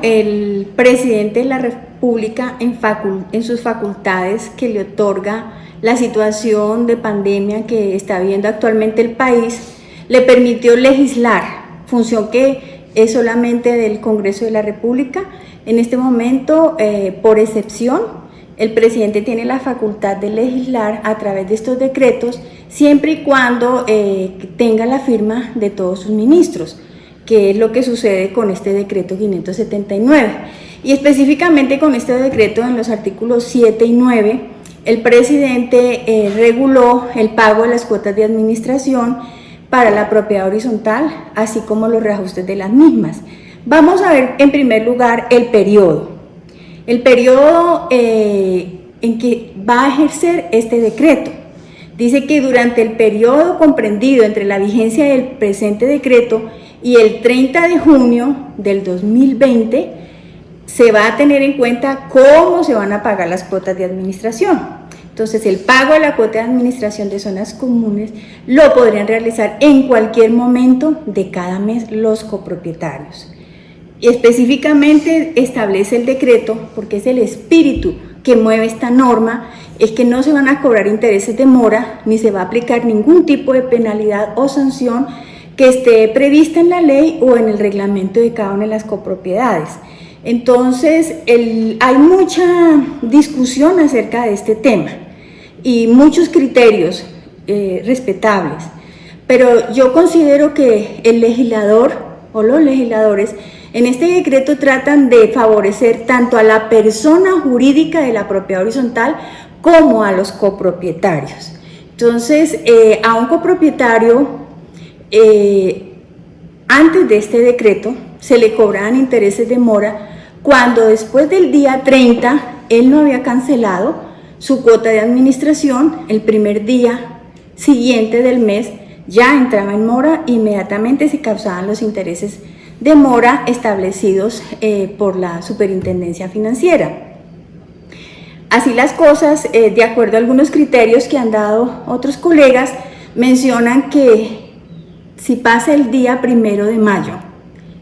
El presidente de la República en sus facultades que le otorga la situación de pandemia que está viviendo actualmente el país, le permitió legislar, función que es solamente del Congreso de la República. En este momento, por excepción, el presidente tiene la facultad de legislar a través de estos decretos, siempre y cuando tenga la firma de todos sus ministros, que es lo que sucede con este decreto 579. Y específicamente con este decreto, en los artículos 7 y 9, el presidente reguló el pago de las cuotas de administración para la propiedad horizontal, así como los reajustes de las mismas. Vamos a ver en primer lugar el periodo. El periodo en que va a ejercer este decreto. Dice que durante el periodo comprendido entre la vigencia del presente decreto y el 30 de junio del 2020, se va a tener en cuenta cómo se van a pagar las cuotas de administración. Entonces, el pago de la cuota de administración de zonas comunes lo podrían realizar en cualquier momento de cada mes los copropietarios. Y específicamente establece el decreto, porque es el espíritu que mueve esta norma, es que no se van a cobrar intereses de mora, ni se va a aplicar ningún tipo de penalidad o sanción que esté prevista en la ley o en el reglamento de cada una de las copropiedades. Entonces, hay mucha discusión acerca de este tema y muchos criterios respetables, pero yo considero que el legislador o los legisladores en este decreto tratan de favorecer tanto a la persona jurídica de la propiedad horizontal como a los copropietarios. Entonces, a un copropietario, antes de este decreto, se le cobraban intereses de mora cuando después del día 30 él no había cancelado su cuota de administración. El primer día siguiente del mes ya entraba en mora, inmediatamente se causaban los intereses de mora establecidos por la Superintendencia Financiera. Así las cosas, de acuerdo a algunos criterios que han dado otros colegas, mencionan que si pasa el día 1 de mayo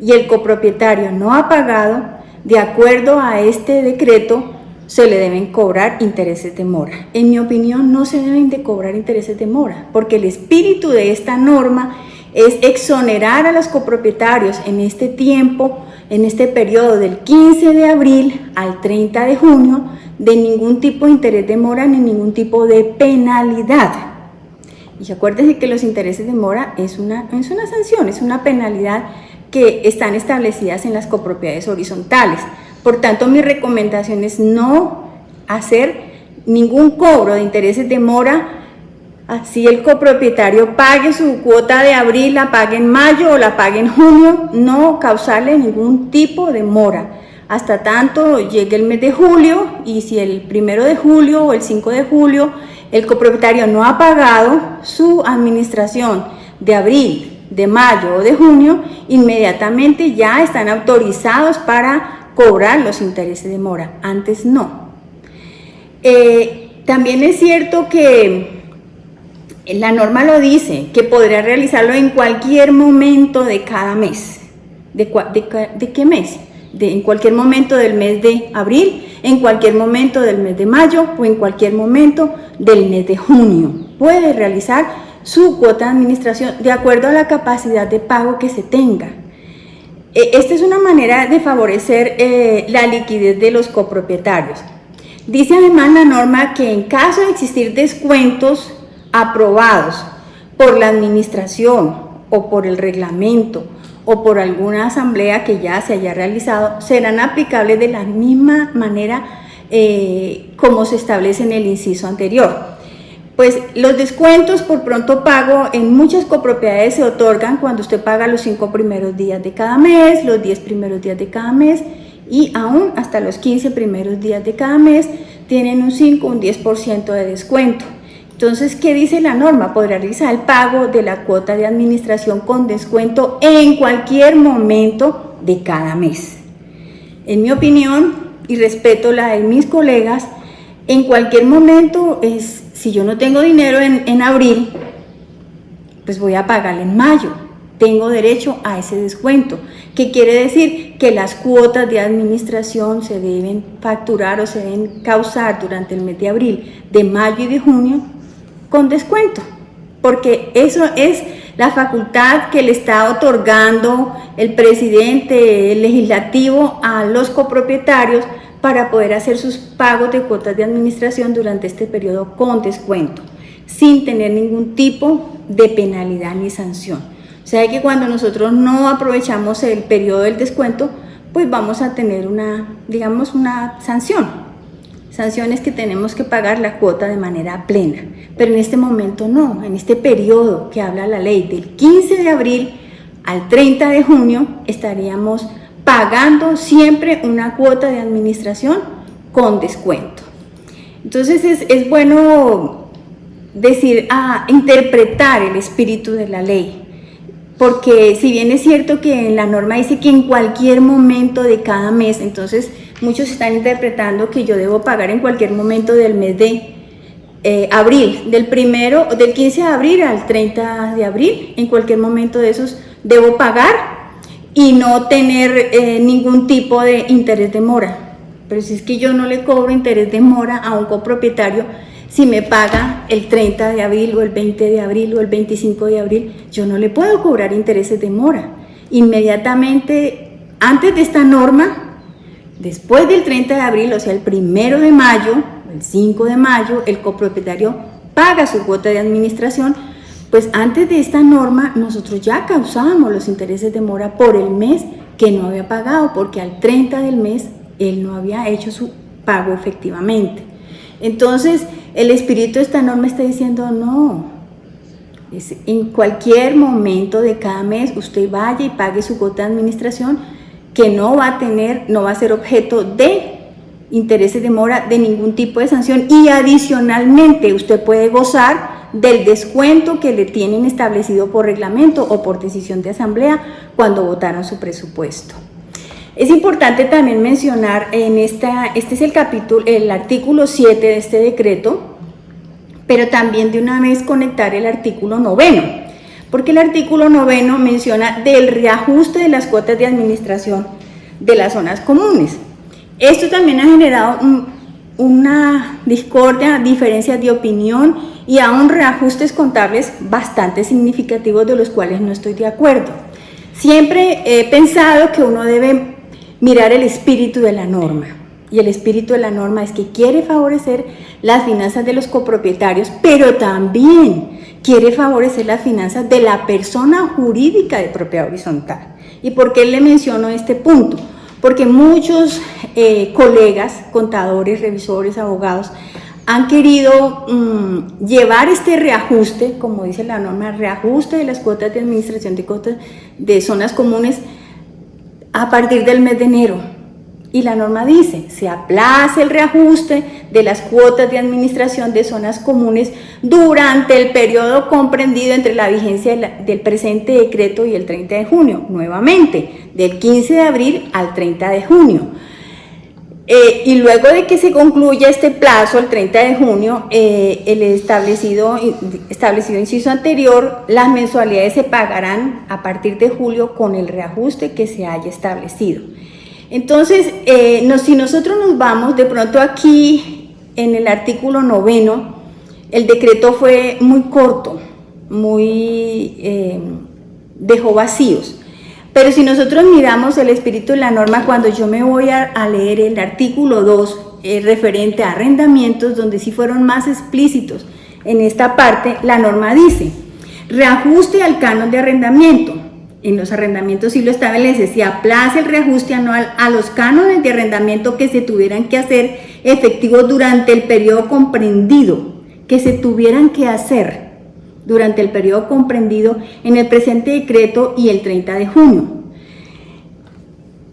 y el copropietario no ha pagado, de acuerdo a este decreto, se le deben cobrar intereses de mora. En mi opinión, no se deben de cobrar intereses de mora, porque el espíritu de esta norma es exonerar a los copropietarios en este tiempo, en este periodo del 15 de abril al 30 de junio, de ningún tipo de interés de mora ni ningún tipo de penalidad. Y acuérdense que los intereses de mora es una sanción, es una penalidad que están establecidas en las copropiedades horizontales. Por tanto, mi recomendación es no hacer ningún cobro de intereses de mora. Así el copropietario pague su cuota de abril, la pague en mayo o la pague en junio, no causarle ningún tipo de mora hasta tanto llegue el mes de julio. Y si el 1 de julio o el 5 de julio el copropietario no ha pagado su administración de abril, de mayo o de junio, inmediatamente ya están autorizados para cobrar los intereses de mora, antes no. También es cierto que la norma lo dice, que podría realizarlo en cualquier momento de cada mes. ¿De qué mes? En cualquier momento del mes de abril, en cualquier momento del mes de mayo o en cualquier momento del mes de junio. Puede realizar su cuota de administración de acuerdo a la capacidad de pago que se tenga. Esta es una manera de favorecer la liquidez de los copropietarios. Dice además la norma que en caso de existir descuentos aprobados por la administración o por el reglamento o por alguna asamblea que ya se haya realizado, serán aplicables de la misma manera como se establece en el inciso anterior. Pues los descuentos por pronto pago en muchas copropiedades se otorgan cuando usted paga los 5 primeros días de cada mes, los 10 primeros días de cada mes y aún hasta los 15 primeros días de cada mes tienen un 5 o un 10% de descuento. Entonces, ¿qué dice la norma? Podrá realizar el pago de la cuota de administración con descuento en cualquier momento de cada mes. En mi opinión, y respeto la de mis colegas, en cualquier momento si yo no tengo dinero en abril, pues voy a pagar en mayo. tengo derecho a ese descuento. ¿Qué quiere decir? Que las cuotas de administración se deben facturar o se deben causar durante el mes de abril, de mayo y de junio con descuento, porque eso es la facultad que le está otorgando el presidente, el legislativo, a los copropietarios para poder hacer sus pagos de cuotas de administración durante este periodo con descuento, sin tener ningún tipo de penalidad ni sanción. O sea que cuando nosotros no aprovechamos el periodo del descuento, pues vamos a tener una sanción. Sanciones que tenemos que pagar la cuota de manera plena, pero en este momento no, en este periodo que habla la ley del 15 de abril al 30 de junio estaríamos pagando siempre una cuota de administración con descuento. Entonces es bueno interpretar el espíritu de la ley, porque si bien es cierto que en la norma dice que en cualquier momento de cada mes, entonces muchos están interpretando que yo debo pagar en cualquier momento del mes de abril, del 15 de abril al 30 de abril, en cualquier momento de esos debo pagar y no tener ningún tipo de interés de mora. Pero si es que yo no le cobro interés de mora a un copropietario, si me paga el 30 de abril o el 20 de abril o el 25 de abril, yo no le puedo cobrar intereses de mora. Inmediatamente, antes de esta norma, después del 30 de abril, o sea, el 1 de mayo, el 5 de mayo, el copropietario paga su cuota de administración. Pues antes de esta norma, nosotros ya causábamos los intereses de mora por el mes que no había pagado, porque al 30 del mes él no había hecho su pago efectivamente. Entonces, el espíritu de esta norma está diciendo no. En cualquier momento de cada mes usted vaya y pague su cuota de administración, que no va a ser objeto de intereses de mora, de ningún tipo de sanción, y adicionalmente usted puede gozar del descuento que le tienen establecido por reglamento o por decisión de asamblea cuando votaron su presupuesto. Es importante también mencionar este es el artículo 7 de este decreto, pero también de una vez conectar el artículo 9, porque el artículo 9 menciona del reajuste de las cuotas de administración de las zonas comunes. Esto también ha generado una discordia, diferencias de opinión y aún reajustes contables bastante significativos, de los cuales no estoy de acuerdo. Siempre he pensado que uno debe mirar el espíritu de la norma, y el espíritu de la norma es que quiere favorecer las finanzas de los copropietarios, pero también quiere favorecer las finanzas de la persona jurídica de propiedad horizontal. ¿Y por qué le menciono este punto? Porque muchos colegas, contadores, revisores, abogados, han querido llevar este reajuste, como dice la norma, reajuste de las cuotas de administración de cuotas de zonas comunes a partir del mes de enero. Y la norma dice, se aplaza el reajuste de las cuotas de administración de zonas comunes durante el periodo comprendido entre la vigencia del presente decreto y el 30 de junio, nuevamente, del 15 de abril al 30 de junio. Y luego de que se concluya este plazo, el 30 de junio, el establecido inciso anterior, las mensualidades se pagarán a partir de julio con el reajuste que se haya establecido. Entonces, si nosotros nos vamos, de pronto aquí en el artículo 9, el decreto fue muy corto, dejó vacíos. Pero si nosotros miramos el espíritu de la norma, cuando yo me voy a leer el artículo 2, referente a arrendamientos, donde sí fueron más explícitos en esta parte, la norma dice, reajuste al canon de arrendamiento. En los arrendamientos sí lo establece, se aplaza el reajuste anual a los cánones de arrendamiento que se tuvieran que hacer efectivos durante el periodo comprendido, durante el periodo comprendido en el presente decreto y el 30 de junio.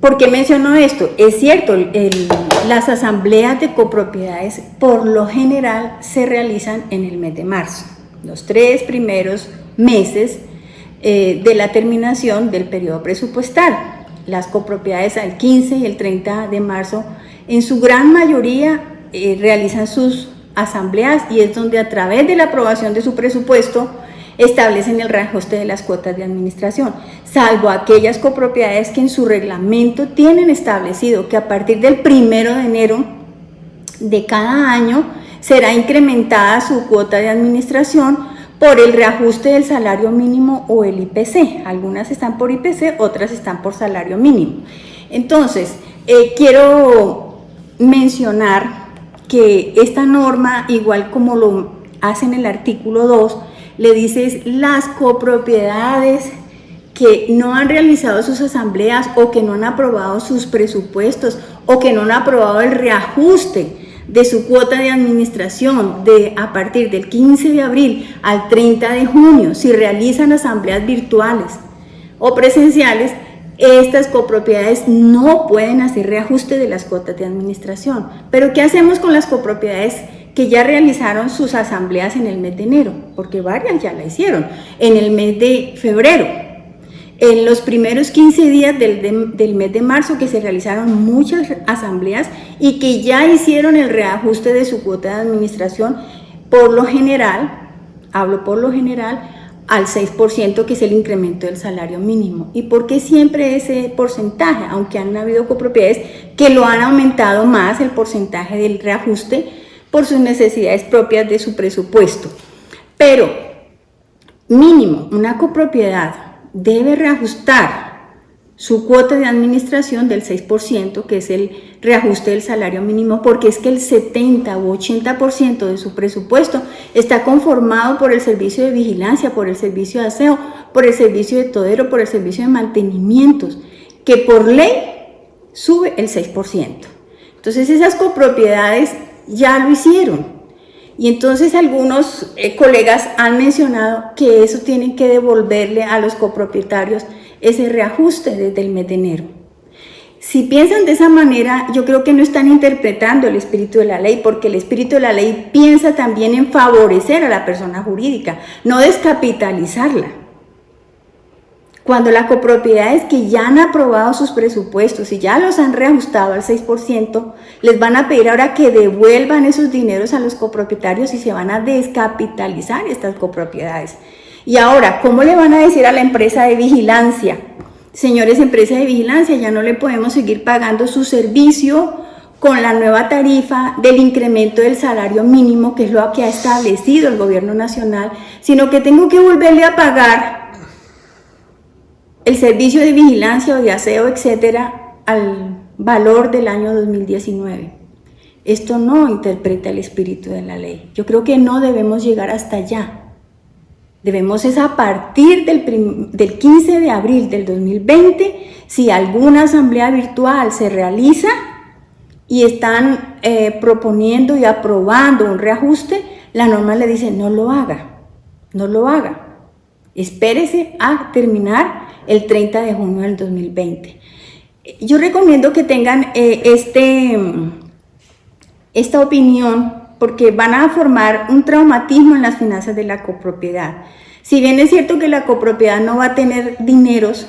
¿Por qué menciono esto? Es cierto, las asambleas de copropiedades por lo general se realizan en el mes de marzo, los 3 primeros meses de la terminación del periodo presupuestal. Las copropiedades al 15 y el 30 de marzo en su gran mayoría realizan sus asambleas, y es donde a través de la aprobación de su presupuesto establecen el reajuste de las cuotas de administración, salvo aquellas copropiedades que en su reglamento tienen establecido que a partir del 1 de enero de cada año será incrementada su cuota de administración por el reajuste del salario mínimo o el IPC. Algunas están por IPC, otras están por salario mínimo. Entonces, quiero mencionar que esta norma, igual como lo hace en el artículo 2, le dice las copropiedades que no han realizado sus asambleas o que no han aprobado sus presupuestos o que no han aprobado el reajuste de su cuota de administración a partir del 15 de abril al 30 de junio, si realizan asambleas virtuales o presenciales, estas copropiedades no pueden hacer reajuste de las cuotas de administración. Pero ¿qué hacemos con las copropiedades que ya realizaron sus asambleas en el mes de enero? Porque varias ya la hicieron en el mes de febrero. En los primeros 15 días del mes de marzo, que se realizaron muchas asambleas y que ya hicieron el reajuste de su cuota de administración, por lo general, hablo por lo general, al 6%, que es el incremento del salario mínimo. ¿Y por qué siempre ese porcentaje? Aunque han habido copropiedades que lo han aumentado más, el porcentaje del reajuste, por sus necesidades propias de su presupuesto. Pero, mínimo, una copropiedad debe reajustar su cuota de administración del 6%, que es el reajuste del salario mínimo, porque es que el 70 u 80% de su presupuesto está conformado por el servicio de vigilancia, por el servicio de aseo, por el servicio de todero, por el servicio de mantenimientos, que por ley sube el 6%. Entonces esas copropiedades ya lo hicieron. Y entonces algunos colegas han mencionado que eso tienen que devolverle a los copropietarios ese reajuste desde el mes de enero. Si piensan de esa manera, yo creo que no están interpretando el espíritu de la ley, porque el espíritu de la ley piensa también en favorecer a la persona jurídica, no descapitalizarla. Cuando las copropiedades que ya han aprobado sus presupuestos y ya los han reajustado al 6%, les van a pedir ahora que devuelvan esos dineros a los copropietarios y se van a descapitalizar estas copropiedades. Y ahora, ¿cómo le van a decir a la empresa de vigilancia? Señores, empresa de vigilancia, ya no le podemos seguir pagando su servicio con la nueva tarifa del incremento del salario mínimo, que es lo que ha establecido el gobierno nacional, sino que tengo que volverle a pagar el servicio de vigilancia o de aseo, etcétera, al valor del año 2019. Esto no interpreta el espíritu de la ley. Yo creo que no debemos llegar hasta allá. Debemos es a partir del 15 de abril del 2020, si alguna asamblea virtual se realiza y están proponiendo y aprobando un reajuste, la norma le dice no lo haga, no lo haga. Espérese a terminar el 30 de junio del 2020. Yo recomiendo que tengan esta opinión, porque van a formar un traumatismo en las finanzas de la copropiedad. Si bien es cierto que la copropiedad no va a tener dineros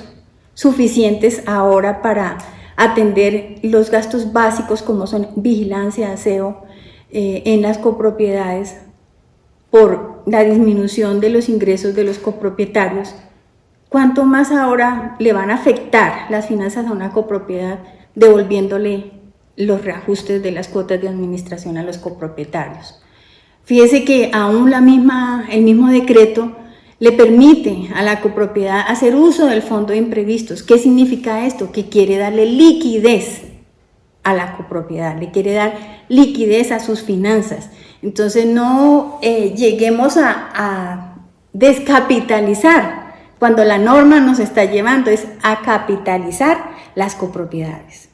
suficientes ahora para atender los gastos básicos como son vigilancia, aseo en las copropiedades por la disminución de los ingresos de los copropietarios, ¿cuánto más ahora le van a afectar las finanzas a una copropiedad devolviéndole los reajustes de las cuotas de administración a los copropietarios? Fíjese que aún el mismo decreto le permite a la copropiedad hacer uso del fondo de imprevistos. ¿Qué significa esto? Que quiere darle liquidez a la copropiedad, le quiere dar liquidez a sus finanzas. Entonces no lleguemos a descapitalizar cuando la norma nos está llevando es a capitalizar las copropiedades.